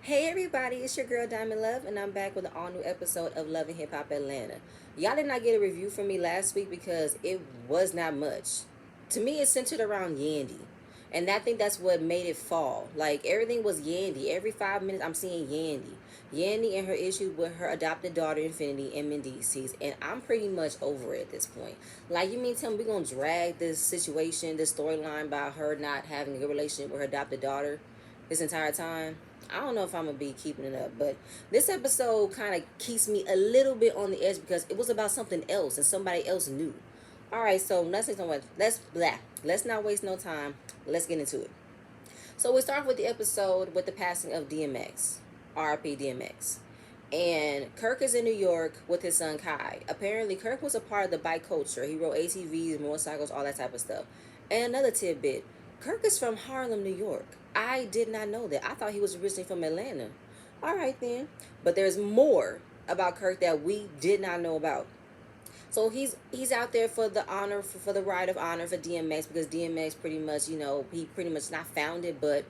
Hey everybody, it's your girl Diamond Love, and I'm back with an all new episode of Love and Hip Hop Atlanta. Y'all did not get a review from me last week because it was not much. To me, it's centered around Yandy, and I think that's what made it fall. Like everything was Yandy. Every 5 minutes, I'm seeing Yandy, Yandy and her issues with her adopted daughter Infinity and Mendices, and I'm pretty much over it at this point. Like you mean tell me we're gonna drag this situation, this storyline about her not having a good relationship with her adopted daughter this entire time? I don't know if I'm gonna be keeping it up, but this episode kind of keeps me a little bit on the edge because it was about something else and somebody else knew. All right, so let's say so much. Let's not waste no time. Let's get into it. So we start with the episode with the passing of DMX, RP DMX. And Kirk is in New York with his son Kai. Apparently, Kirk was a part of the bike culture. He rode ATVs, motorcycles, all that type of stuff. And another tidbit, Kirk is from Harlem, New York. I did not know that. I thought he was originally from Atlanta. All right, then. But there's more about Kirk that we did not know about. So he's out there for the honor for the ride of honor for DMX because DMX pretty much he pretty much not founded but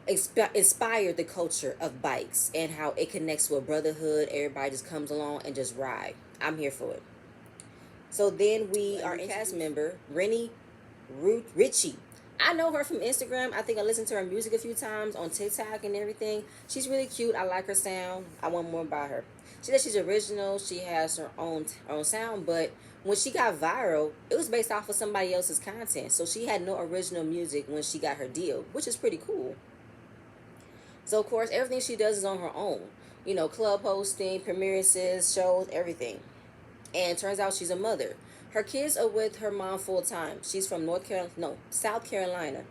inspired the culture of bikes and how it connects to a brotherhood. Everybody just comes along and just ride. I'm here for it. So then we are in cast member Rennie Ritchie. I know her from Instagram. I think I listened to her music a few times on TikTok and everything. She's really cute. I like her sound. I want more about her. She said she's original. She has her own sound, but when she got viral, it was based off of somebody else's content. So she had no original music when she got her deal, which is pretty cool. So of course, everything she does is on her own. Club hosting, premieres, shows, everything. And turns out she's a mother. Her kids are with her mom full time. She's from South Carolina,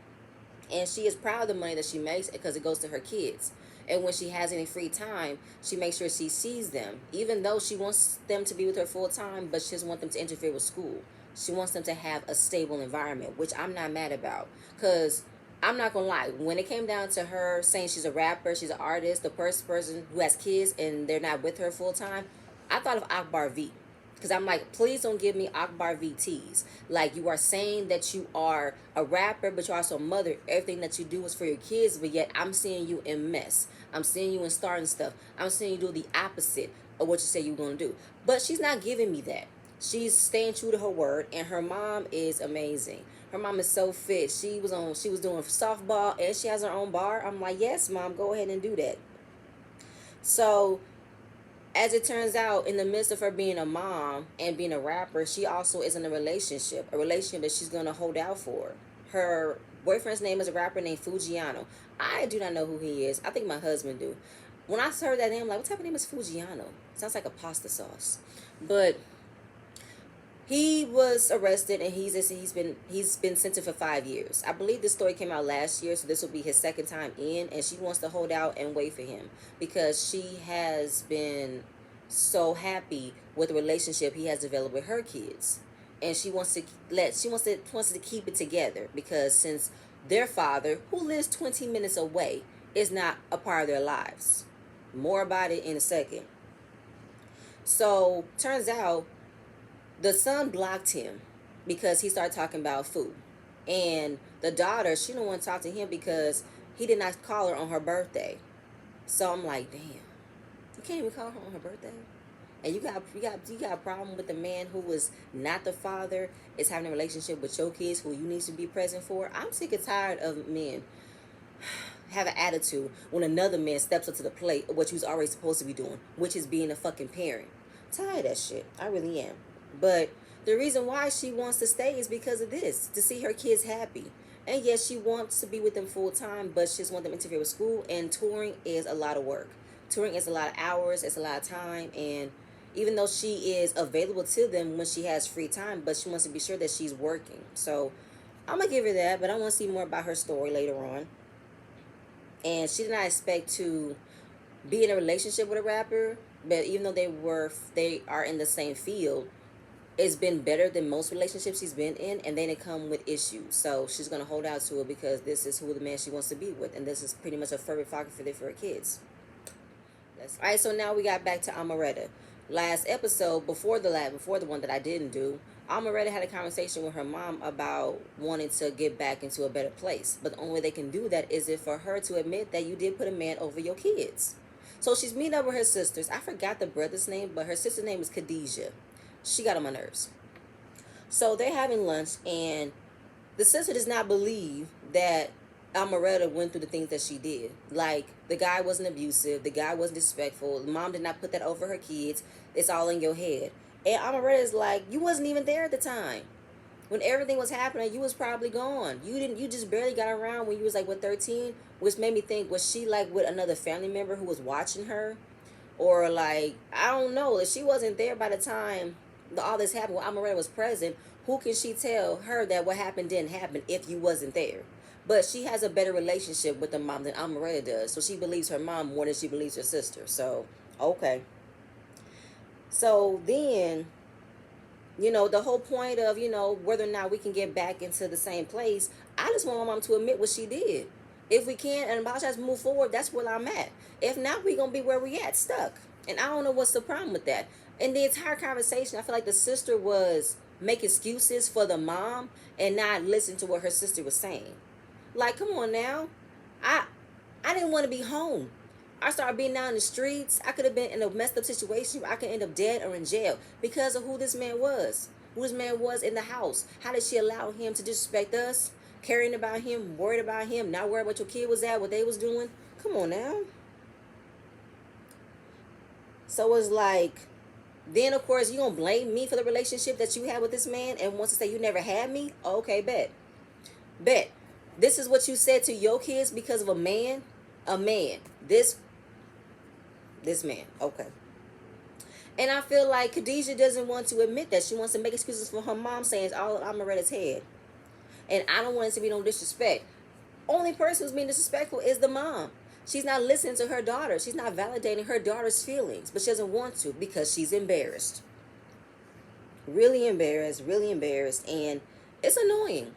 and she is proud of the money that she makes because it goes to her kids. And when she has any free time, she makes sure she sees them, even though she wants them to be with her full time, but she doesn't want them to interfere with school. She wants them to have a stable environment, which I'm not mad about. Because I'm not gonna lie, when it came down to her saying she's a rapper, she's an artist, the first person who has kids and they're not with her full time, I thought of Akbar V. Because I'm like, please don't give me Akbar VTs. Like, you are saying that you are a rapper, but you're also a mother. Everything that you do is for your kids, but yet I'm seeing you in mess. I'm seeing you in starting stuff. I'm seeing you do the opposite of what you say you're going to do. But she's not giving me that. She's staying true to her word, and her mom is amazing. Her mom is so fit. She was doing softball, and she has her own bar. I'm like, yes, mom, go ahead and do that. So as it turns out, in the midst of her being a mom and being a rapper, she also is in a relationship that she's going to hold out for. Her boyfriend's name is a rapper named Fujiano. I do not know who he is. I think my husband do. When I heard that name, I'm like, what type of name is Fujiano? Sounds like a pasta sauce. But he was arrested and he's been sentenced for 5 years. I believe this story came out last year, so this will be his second time in, and she wants to hold out and wait for him because she has been so happy with the relationship he has developed with her kids, and she wants to keep it together because since their father, who lives 20 minutes away, is not a part of their lives. More about it in a second. So turns out the son blocked him because he started talking about food. And the daughter, she didn't want to talk to him because he did not call her on her birthday. So I'm like, damn, you can't even call her on her birthday. And you got a problem with the man who was not the father is having a relationship with your kids who you need to be present for. I'm sick and tired of men have an attitude when another man steps up to the plate of what you was already supposed to be doing, which is being a fucking parent. I'm tired of that shit. I really am. But the reason why she wants to stay is because of this, to see her kids happy. And yes, she wants to be with them full time, but she just wants them to interfere with school. And touring is a lot of work. Touring is a lot of hours, it's a lot of time. And even though she is available to them when she has free time, but she wants to be sure that she's working. So I'm going to give her that, but I want to see more about her story later on. And she did not expect to be in a relationship with a rapper, but even though they are in the same field, it's been better than most relationships she's been in, and then it come with issues. So she's gonna hold out to it because this is who the man she wants to be with, and this is pretty much a favorite father for her kids. All right. So now we got back to Amaretta. Last episode, before the one that I didn't do, Amaretta had a conversation with her mom about wanting to get back into a better place. But the only way they can do that is if for her to admit that you did put a man over your kids. So she's meeting up with her sisters. I forgot the brother's name, but her sister's name is Khadijah. She got on my nerves. So they're having lunch, and the sister does not believe that Amaretta went through the things that she did. Like, the guy wasn't abusive, the guy wasn't disrespectful, the mom did not put that over her kids. It's all in your head. And Amaretta is like, you wasn't even there at the time. When everything was happening, you was probably gone. You just barely got around when you was like, what, 13? Which made me think, was she like with another family member who was watching her? Or like, I don't know, if she wasn't there by the time all this happened, when Amaretta was present, who can she tell her that what happened didn't happen if you wasn't there? But she has a better relationship with the mom than Amaretta does, so she believes her mom more than she believes her sister. So okay. So then, the whole point of, whether or not we can get back into the same place, I just want my mom to admit what she did. If we can and apologize, move forward, that's where I'm at. If not, we're going to be where we at, stuck. And I don't know what's the problem with that. In the entire conversation, I feel like the sister was making excuses for the mom and not listening to what her sister was saying. Like, come on now. I I didn't want to be home. I started being down in the streets. I could have been in a messed up situation where I could end up dead or in jail because of who this man was. Who this man was in the house. How did she allow him to disrespect us? Caring about him, worried about him, not worried what your kid was at, what they was doing. Come on now. So it's like, then of course you gonna blame me for the relationship that you had with this man and wants to say you never had me? Okay, bet. Bet. This is what you said to your kids because of a man? A man. This man. Okay. And I feel like Khadijah doesn't want to admit that. She wants to make excuses for her mom saying it's all on Amaretta's head. And I don't want it to be no disrespect. Only person who's being disrespectful is the mom. She's not listening to her daughter. She's not validating her daughter's feelings. But she doesn't want to because she's embarrassed. Really embarrassed. Really embarrassed. And it's annoying.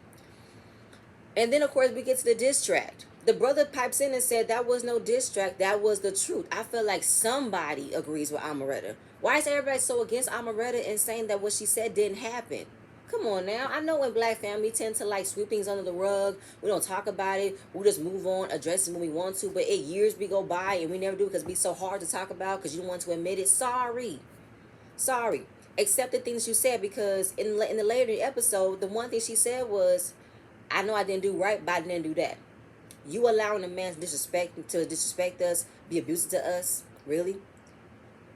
And then, of course, we get to the diss track. The brother pipes in and said that was no diss track. That was the truth. I feel like somebody agrees with Amaretta. Why is everybody so against Amaretta and saying that what she said didn't happen? Come on now. I know in black family we tend to like sweep things under the rug. We don't talk about it. We just move on, address it when we want to. But years we go by and we never do because it's so hard to talk about because you don't want to admit it. Sorry. Accept the things you said because in the later episode, the one thing she said was, I know I didn't do right, but I didn't do that. You allowing a man to disrespect us, be abusive to us, really?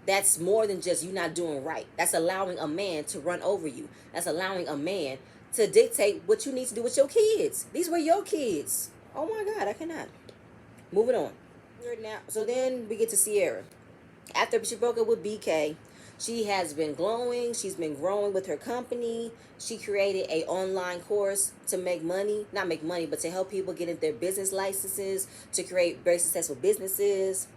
That's more than just you not doing right. That's allowing a man to run over you. That's allowing a man to dictate what you need to do with your kids. These were your kids. Oh my God, I cannot. Moving on. Now, so then we get to Sierra. After she broke up with BK, she has been glowing. She's been growing with her company. She created a online course to make money, not make money, but to help people get in their business licenses, to create very successful businesses.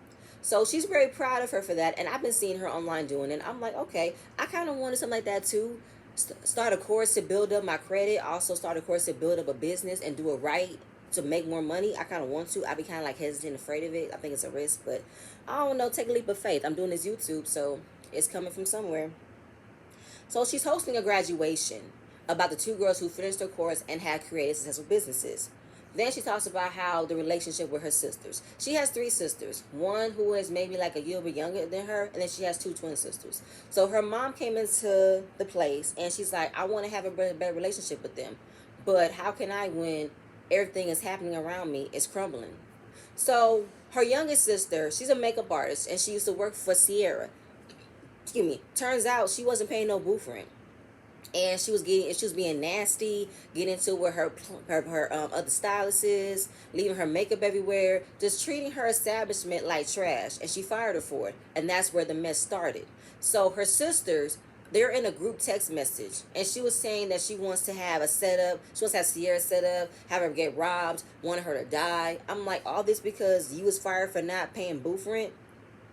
So she's very proud of her for that. And I've been seeing her online doing it. I'm like, okay, I kind of wanted something like that too. Start a course to build up my credit. Also start a course to build up a business and do it right to make more money. I kind of want to. I be kind of like hesitant, afraid of it. I think it's a risk, but I don't know. Take a leap of faith. I'm doing this YouTube, so it's coming from somewhere. So she's hosting a graduation about the two girls who finished their course and had created successful businesses. Then she talks about how the relationship with her sisters. She has three sisters. One who is maybe like a year bit younger than her, and then she has two twin sisters. So her mom came into the place, and she's like, I want to have a better relationship with them. But how can I when everything is happening around me is crumbling? So her youngest sister, she's a makeup artist, and she used to work for Sierra. Excuse me. Turns out she wasn't paying no booth rent. And she was being nasty, getting into with her other stylists, leaving her makeup everywhere, just treating her establishment like trash. And she fired her for it. And that's where the mess started. So her sisters, they're in a group text message. And she was saying that she wants to have a setup. She wants to have Sierra set up, have her get robbed, wanted her to die. I'm like, all this because you was fired for not paying booth rent?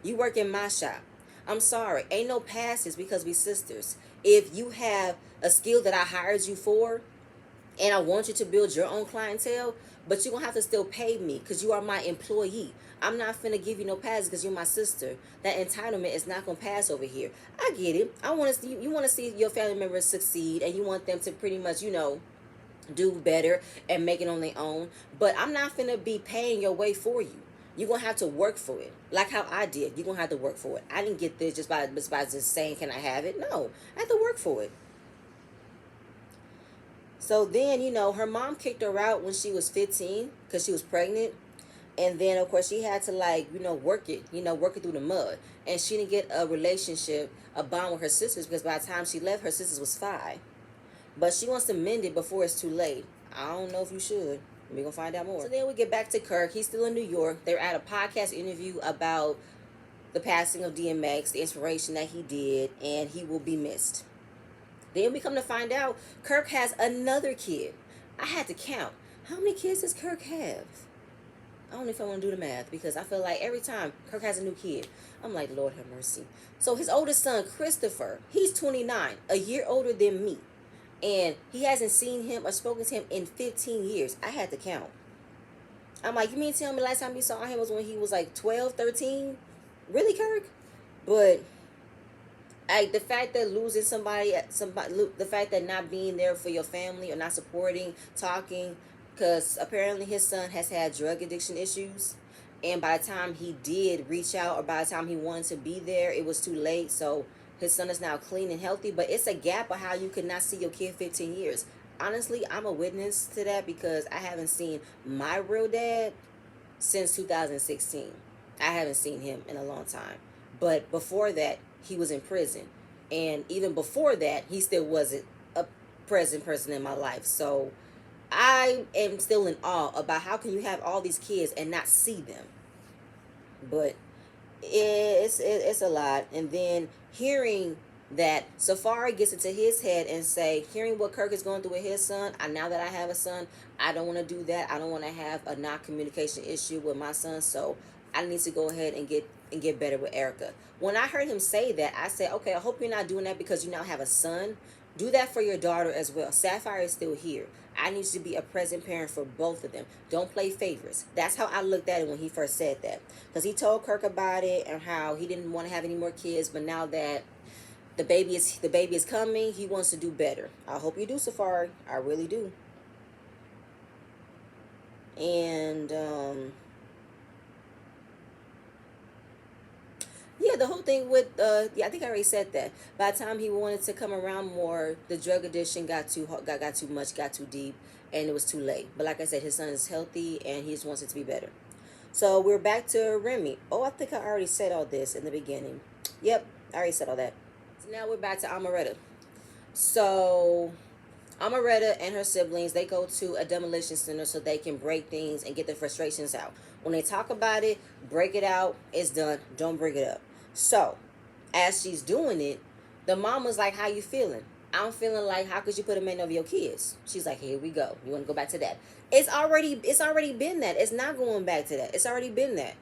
You work in my shop. I'm sorry. Ain't no passes because we sisters. If you have a skill that I hired you for, and I want you to build your own clientele, but you're gonna have to still pay me because you are my employee. I'm not finna give you no pass because you're my sister. That entitlement is not gonna pass over here. I get it. I want to see you want to see your family members succeed, and you want them to pretty much, do better and make it on their own. But I'm not finna be paying your way for you. You're gonna have to work for it, like how I did. You're gonna have to work for it. I didn't get this just by just saying, "Can I have it?" No, I have to work for it. So then, her mom kicked her out when she was 15 because she was pregnant. And then, of course, she had to, like, work it through the mud. And she didn't get a relationship, a bond with her sisters because by the time she left, her sisters was 5. But she wants to mend it before it's too late. I don't know if you should. We're going to find out more. So then we get back to Kirk. He's still in New York. They're at a podcast interview about the passing of DMX, the inspiration that he did, and he will be missed. Then we come to find out Kirk has another kid. I had to count. How many kids does Kirk have? I don't know if I want to do the math because I feel like every time Kirk has a new kid, I'm like, Lord have mercy. So his oldest son, Christopher, he's 29, a year older than me. And he hasn't seen him or spoken to him in 15 years. I had to count. I'm like, you mean tell me last time you saw him was when he was like 12, 13? Really, Kirk? But the fact that losing somebody, the fact that not being there for your family or not supporting, talking, because apparently his son has had drug addiction issues, and by the time he did reach out or by the time he wanted to be there, it was too late. So his son is now clean and healthy, but it's a gap of how you could not see your kid 15 years. Honestly, I'm a witness to that because I haven't seen my real dad since 2016. I haven't seen him in a long time. But before that, he was in prison. And even before that, he still wasn't a present person in my life. So I am still in awe about how can you have all these kids and not see them. But it's a lot. And then hearing that Safari gets into his head and say, hearing what Kirk is going through with his son, now that I have a son, I don't want to do that. I don't want to have a non-communication issue with my son. So I need to go ahead and get better with Erica. When I heard him say that, I said, okay, I hope you're not doing that because you now have a son. Do that for your daughter as well. Sapphire is still here. I need to be a present parent for both of them. Don't play favorites. That's how I looked at it when he first said that. Because he told Kirk about it and how he didn't want to have any more kids, but now that the baby is coming, he wants to do better. I hope you do, Safari. I really do. And yeah, the whole thing with I think I already said that. By the time he wanted to come around more, the drug addiction got too much, got too deep, and it was too late. But like I said, his son is healthy and he just wants it to be better. So we're back to Remy. Oh, I think I already said all this in the beginning. Yep, I already said all that. So now we're back to Amaretta. So Amaretta and her siblings, they go to a demolition center so they can break things and get their frustrations out. When they talk about it, break it out, it's done. Don't bring it up. So, as she's doing it, the mom was like, how you feeling? I'm feeling like, how could you put a man over your kids? She's like, here we go. You want to go back to that? It's already been that. It's not going back to that. It's already been that.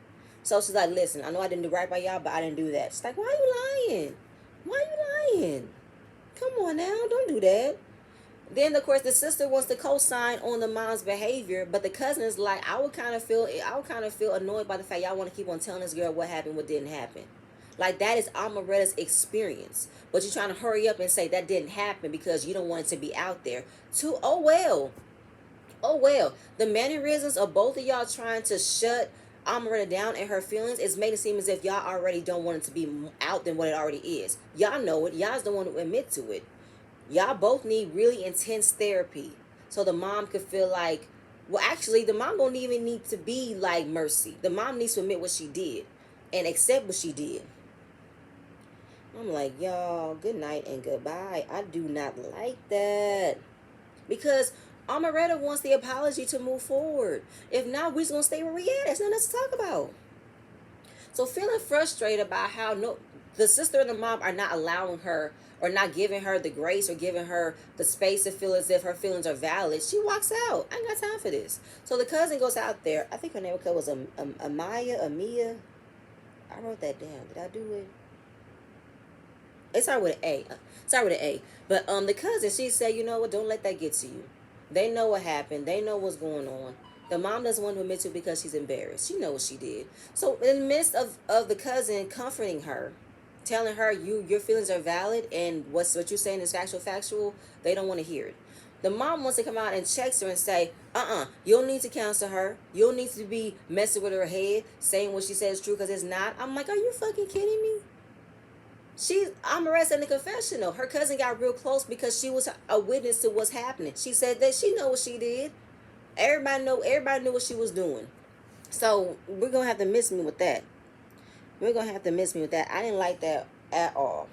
So she's like, listen, I know I didn't do right by y'all, but I didn't do that. She's like, why are you lying? Why are you lying? Come on now, don't do that. Then of course the sister wants to co-sign on the mom's behavior, but the cousin is like, I would kind of feel annoyed by the fact y'all want to keep on telling this girl what happened, what didn't happen. Like that is Amaretta's experience, but you're trying to hurry up and say that didn't happen because you don't want it to be out there. Oh well. The mannerisms of both of y'all trying to shut Amaretta down and her feelings is made it seem as if y'all already don't want it to be out than what it already is. Y'all know it. Y'all's the one to admit to it. Y'all both need really intense therapy so the mom could feel like, well, actually, the mom don't even need to be like Mercy. The mom needs to admit what she did and accept what she did. I'm like, y'all, good night and goodbye. I do not like that because Amaretta wants the apology to move forward. If not, we're just gonna stay where we at. There's nothing else to talk about. So feeling frustrated about how the sister and the mom are not allowing her or not giving her the grace or giving her the space to feel as if her feelings are valid, she walks out. I ain't got time for this. So the cousin goes out there. I think her name was Amia. I wrote that down. Did I do it? It started with an A. But the cousin, she said, you know what? Don't let that get to you. They know what happened. They know what's going on. The mom doesn't want to admit to it because she's embarrassed. She knows what she did. So in the midst of the cousin comforting her, telling her your feelings are valid and what you're saying is factual, they don't want to hear it. The mom wants to come out and checks her and say, you don't need to counsel her. You don't need to be messing with her head, saying what she says is true because it's not. I'm like, are you fucking kidding me? I'm arrested in the confessional. Her cousin got real close because she was a witness to what's happening. She said that she know what she did. Everybody knew what she was doing. So we're gonna have to miss me with that. We're gonna have to miss me with that. I didn't like that at all.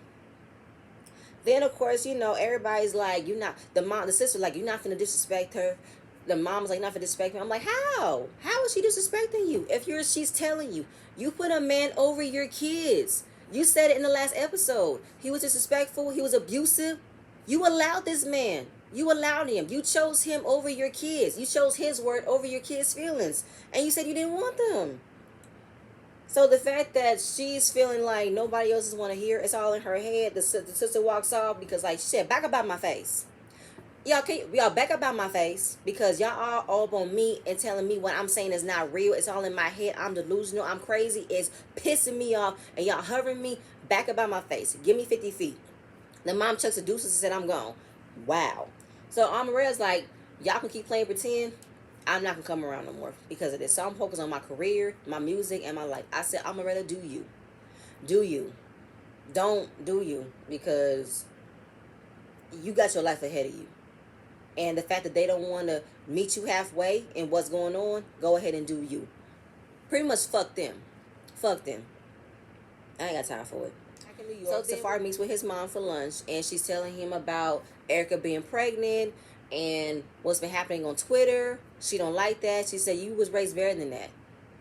Then of course, everybody's like, you're not the sister like, you're not gonna disrespect her. The mom's like, not for disrespect me. I'm like, how? How is she disrespecting you? She's telling you, you put a man over your kids. You said it in the last episode. He was disrespectful. He was abusive. You allowed this man. You allowed him. You chose him over your kids. You chose his word over your kids' feelings. And you said you didn't want them. So the fact that she's feeling like nobody else want to hear, it's all in her head. The sister walks off because, like she said, back up out my face. Y'all back up out my face because y'all are all up on me and telling me what I'm saying is not real. It's all in my head. I'm delusional. I'm crazy. It's pissing me off. And y'all hovering me. Back up out my face. Give me 50 feet. The mom chucks the deuces and said, I'm gone. Wow. So Amarella's like, y'all can keep playing pretend. I'm not going to come around no more because of this. So I'm focused on my career, my music, and my life. I said, Amarella, do you. Do you. Don't do you because you got your life ahead of you. And the fact that they don't want to meet you halfway in what's going on, go ahead and do you. Pretty much fuck them. Fuck them. I ain't got time for it. So Safari meets with his mom for lunch, and she's telling him about Erica being pregnant and what's been happening on Twitter. She don't like that. She said, you was raised better than that.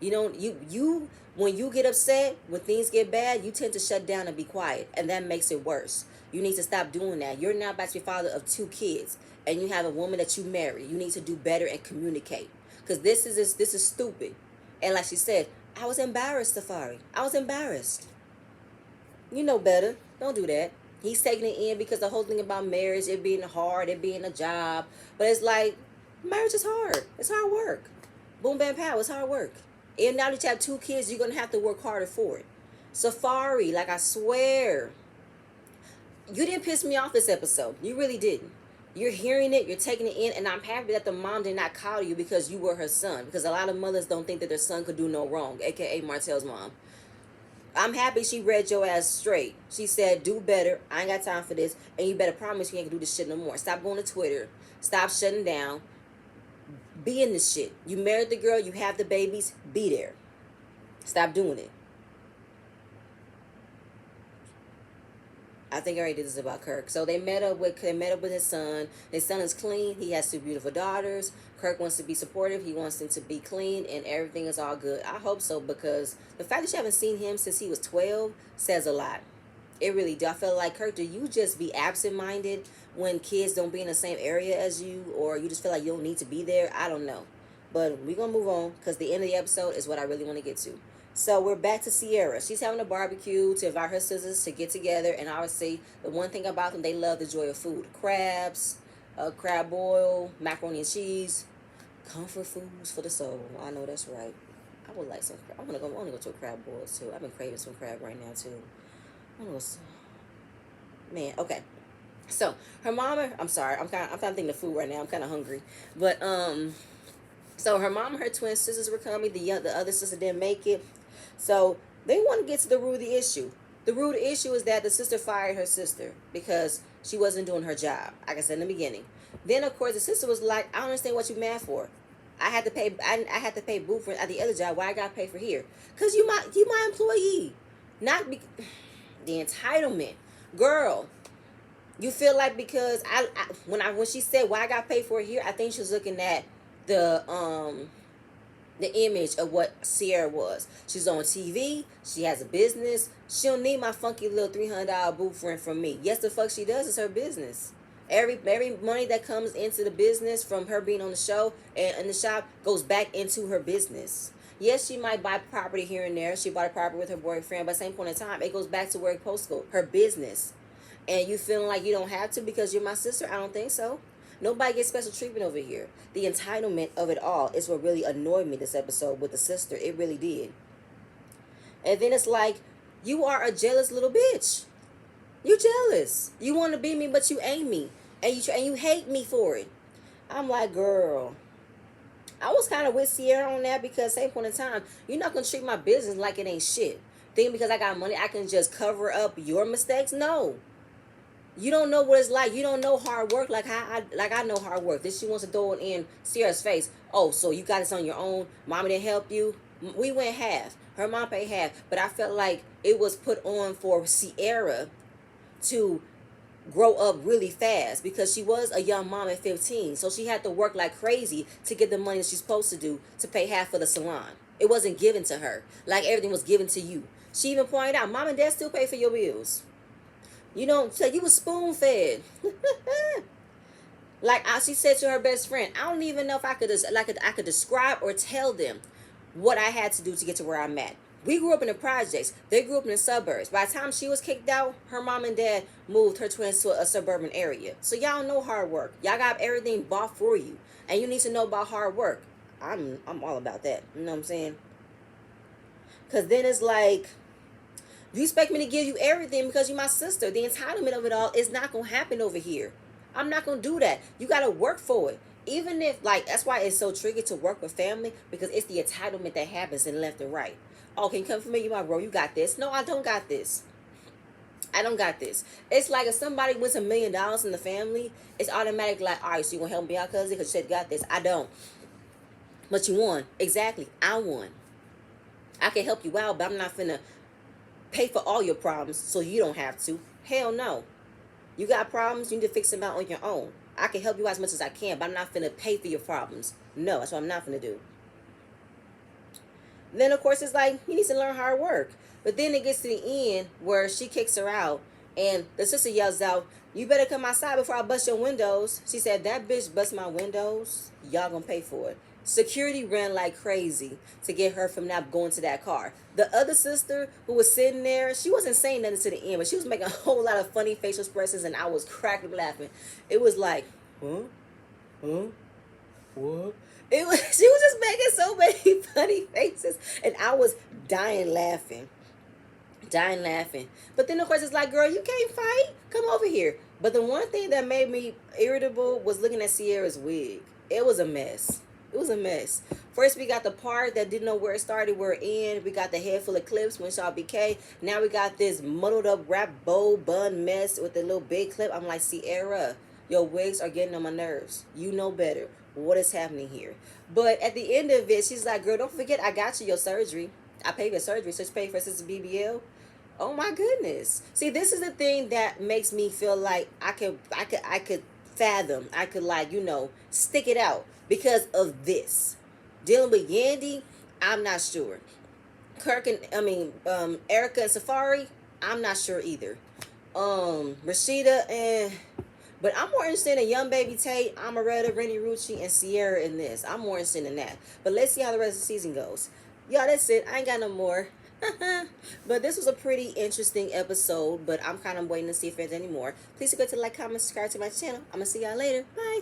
You when you get upset, when things get bad, you tend to shut down and be quiet, and that makes it worse. You need to stop doing that. You're now about to be father of 2 kids, and you have a woman that you marry. You need to do better and communicate, because this is stupid. And like she said, I was embarrassed, Safari. I was embarrassed. You know better. Don't do that. He's taking it in because the whole thing about marriage, it being hard, it being a job. But it's like, marriage is hard. It's hard work. Boom, bam, pow. It's hard work. And now that you have 2 kids, you're going to have to work harder for it. Safari, like I swear, you didn't piss me off this episode. You really didn't. You're hearing it, you're taking it in, and I'm happy that the mom did not coddle you because you were her son. Because a lot of mothers don't think that their son could do no wrong, a.k.a. Martell's mom. I'm happy she read your ass straight. She said, do better. I ain't got time for this. And you better promise you ain't gonna do this shit no more. Stop going to Twitter. Stop shutting down. Be in this shit. You married the girl. You have the babies. Be there. Stop doing it. I think I already did this about Kirk. So they met up with his son. His son is clean. He has 2 beautiful daughters. Kirk wants to be supportive. He wants them to be clean, and everything is all good. I hope so, because the fact that you haven't seen him since he was 12 says a lot. It really do. I feel like, Kirk, do you just be absent-minded when kids don't be in the same area as you, or you just feel like you don't need to be there? I don't know. But we're going to move on, because the end of the episode is what I really want to get to. So we're back to Sierra. She's having a barbecue to invite her sisters to get together. And obviously, the one thing about them, they love the joy of food. Crabs, crab boil, macaroni and cheese. Comfort foods for the soul. I know that's right. I would like some. I want to go to a crab boil too. I've been craving some crab right now too. Man, okay. So her mama. I'm sorry. I'm kind of thinking of food right now. I'm kind of hungry. But so her mom and her twin sisters were coming. The other sister didn't make it. So they want to get to the root of the issue. The root of the issue is that the sister fired her sister because she wasn't doing her job, like I said in the beginning. Then of course the sister was like, I don't understand what you mad for. I had to pay boo for at the other job. Why I got to pay for here? Cause you my employee, not the entitlement, girl. You feel like because when she said why I got paid for it here, I think she was looking at the image of what Sierra was. She's on TV. She has a business. She don't need my funky little $300 boo friend from me. Yes, the fuck she does. It's her business. Every money that comes into the business from her being on the show and in the shop goes back into her business. Yes, she might buy property here and there. She bought a property with her boyfriend, but at the same point in time, it goes back to where it supposed to go, her business. And you feeling like you don't have to because you're my sister? I don't think so. Nobody gets special treatment over here. The entitlement of it all is what really annoyed me this episode with the sister. It really did. And then it's like, you are a jealous little bitch. You jealous. You want to be me, but you ain't me, and you hate me for it. I'm like, girl. I was kind of with Sierra on that because same point in time, you're not gonna treat my business like it ain't shit. Think because I got money, I can just cover up your mistakes? No. You don't know what it's like. You don't know hard work like I know hard work. This she wants to throw it in Sierra's face. Oh, so you got this on your own? Mommy didn't help you? We went half. Her mom paid half. But I felt like it was put on for Sierra to grow up really fast because she was a young mom at 15. So she had to work like crazy to get the money she's supposed to do to pay half for the salon. It wasn't given to her. Like everything was given to you. She even pointed out, Mom and Dad still pay for your bills. You know, so you was spoon fed. She said to her best friend, I don't even know if I could describe or tell them what I had to do to get to where I'm at. We grew up in the projects. They grew up in the suburbs. By the time she was kicked out, her mom and dad moved her twins to a suburban area. So y'all know hard work. Y'all got everything bought for you. And you need to know about hard work. I'm all about that. You know what I'm saying? Because then it's like, you expect me to give you everything because you're my sister. The entitlement of it all is not going to happen over here. I'm not going to do that. You got to work for it. Even if, that's why it's so tricky to work with family, because it's the entitlement that happens in left and right. Oh, can you come for me? You my bro. You got this. No, I don't got this. I don't got this. It's like if somebody wins $1 million in the family, it's automatic like, all right, so you going to help me out, cousin? Because you said got this. I don't. But you won. Exactly. I won. I can help you out, but I'm not finna pay for all your problems so you don't have to. Hell no. You got problems, you need to fix them out on your own. I can help you out as much as I can, but I'm not finna pay for your problems. No, that's what I'm not finna do. Then, of course, it's like, you need to learn hard work. But then it gets to the end where she kicks her out, and the sister yells out, you better come outside before I bust your windows. She said, that bitch bust my windows, y'all gonna pay for it. Security ran like crazy to get her from not going to that car. The other sister who was sitting there, she wasn't saying nothing to the end, but she was making a whole lot of funny facial expressions, and I was cracking laughing. It was like, huh? What? She was just making so many funny faces, and I was dying laughing. But then, of course, it's like, girl, you can't fight. Come over here. But the one thing that made me irritable was looking at Sierra's wig. It was a mess. First, we got the part that didn't know where it started, where it ended. We got the head full of clips when Shaw BK. Now we got this muddled up wrap bow bun mess with the little big clip. I'm like, Sierra, your wigs are getting on my nerves. You know better. What is happening here? But at the end of it, she's like, girl, don't forget, I got you your surgery. I paid for surgery, so she paid for Sister BBL. Oh my goodness. See, this is the thing that makes me feel like I could fathom. I could stick it out because of this. Dealing with Yandy, I'm not sure. Erica and Safari, I'm not sure either. Rashida but I'm more interested in Young Baby Tate, Amaretta, Rennie Rucci, and Sierra in this. I'm more interested in that. But let's see how the rest of the season goes. Y'all, that's it. I ain't got no more. But this was a pretty interesting episode, but I'm kind of waiting to see if there's any more. Please go to like, comment, subscribe to my channel. I'm going to see y'all later. Bye.